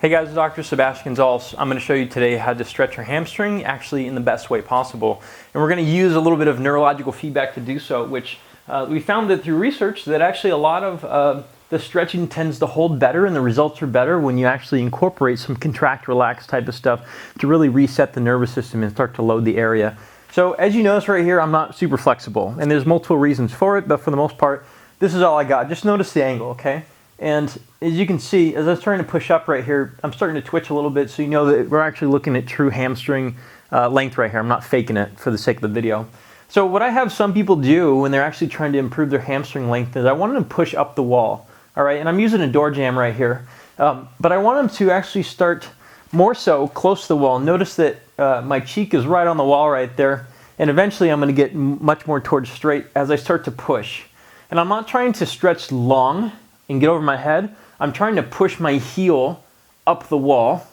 Hey guys, Dr. Sebastian Gonzalez. I'm going to show you today how to stretch your hamstring actually in the best way possible. And we're going to use a little bit of neurological feedback to do so, which we found that through research that actually a lot of the stretching tends to hold better and the results are better when you actually incorporate some contract, relax type of stuff to really reset the nervous system and start to load the area. So as you notice right here, I'm not super flexible and there's multiple reasons for it, but for the most part, this is all I got. Just notice the angle, okay? And as you can see, as I was trying to push up right here, I'm starting to twitch a little bit, so you know that we're actually looking at true hamstring length right here. I'm not faking it for the sake of the video. So what I have some people do when they're actually trying to improve their hamstring length is I want them to push up the wall, all right? And I'm using a door jamb right here, but I want them to actually start more so close to the wall. Notice that my cheek is right on the wall right there, and eventually I'm going to get much more towards straight as I start to push. And I'm not trying to stretch long and get over my head. I'm trying to push my heel up the wall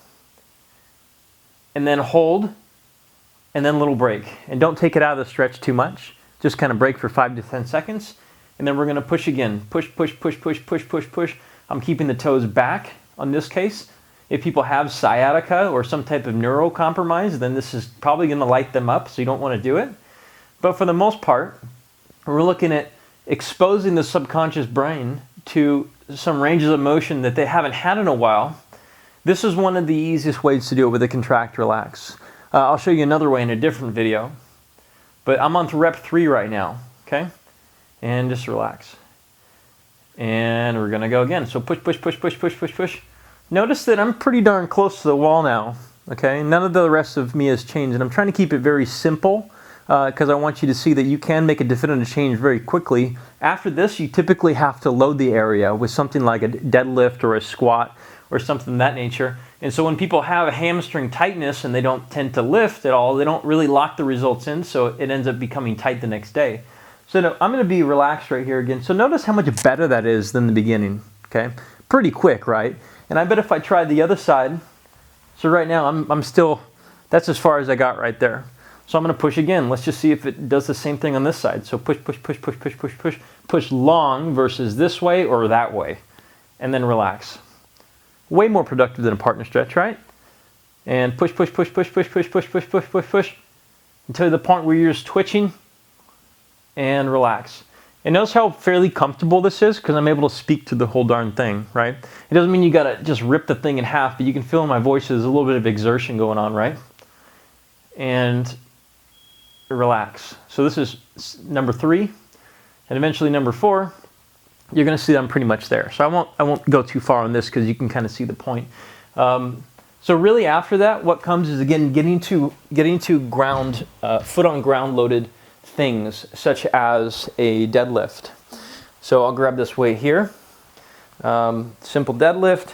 and then hold and then a little break. And don't take it out of the stretch too much. Just kind of break for 5 to 10 seconds. And then we're going to push again. Push, push, push, push, push, push, push. I'm keeping the toes back on this case. If people have sciatica or some type of neuro compromise, then this is probably going to light them up, so you don't want to do it. But for the most part, we're looking at exposing the subconscious brain to some ranges of motion that they haven't had in a while. This is one of the easiest ways to do it with a contract relax. I'll show you another way in a different video, but I'm on to rep 3 right now, okay? And just relax. And we're gonna go again. So push, push, push, push, push, push, push. Notice that I'm pretty darn close to the wall now, okay? None of the rest of me has changed, and I'm trying to keep it very simple because I want you to see that you can make a definitive change very quickly. After this, you typically have to load the area with something like a deadlift or a squat or something of that nature. And so when people have a hamstring tightness and they don't tend to lift at all, they don't really lock the results in, so it ends up becoming tight the next day. So now, I'm going to be relaxed right here again. So notice how much better that is than the beginning, okay? Pretty quick, right? And I bet if I tried the other side, so right now I'm still, that's as far as I got right there. So I'm going to push again. Let's just see if it does the same thing on this side. So push, push, push, push, push, push, push. Push long versus this way or that way. And then relax. Way more productive than a partner stretch, right? And push, push, push, push, push, push, push, push, push, push, push. Until the point where you're just twitching. And relax. And notice how fairly comfortable this is because I'm able to speak to the whole darn thing, right? It doesn't mean you got to just rip the thing in half, but you can feel in my voice there's a little bit of exertion going on, right? And relax. So this is number 3, and eventually number 4. You're going to see that I'm pretty much there. So I won't go too far on this because you can kind of see the point. So really after that, what comes is again getting to ground, foot on ground loaded things such as a deadlift. So I'll grab this weight here. Simple deadlift.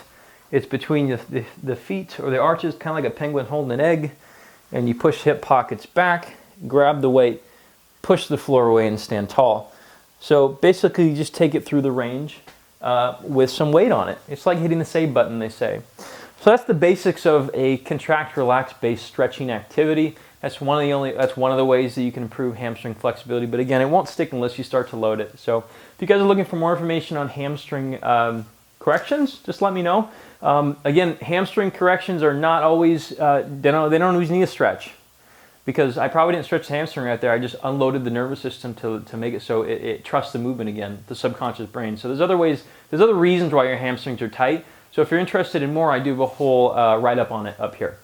It's between the feet or the arches, kind of like a penguin holding an egg, and you push hip pockets back. Grab the weight, push the floor away, and stand tall. So basically you just take it through the range with some weight on it. It's like hitting the save button, they say. So that's the basics of a contract relax based stretching activity. That's one of the ways that you can improve hamstring flexibility. But again, it won't stick unless you start to load it. So if you guys are looking for more information on hamstring corrections, just let me know. Again, hamstring corrections are not always, they don't always need a stretch. Because I probably didn't stretch the hamstring right there. I just unloaded the nervous system to make it so it trusts the movement again, the subconscious brain. So there's other ways, there's other reasons why your hamstrings are tight. So if you're interested in more, I do have a whole write-up on it up here.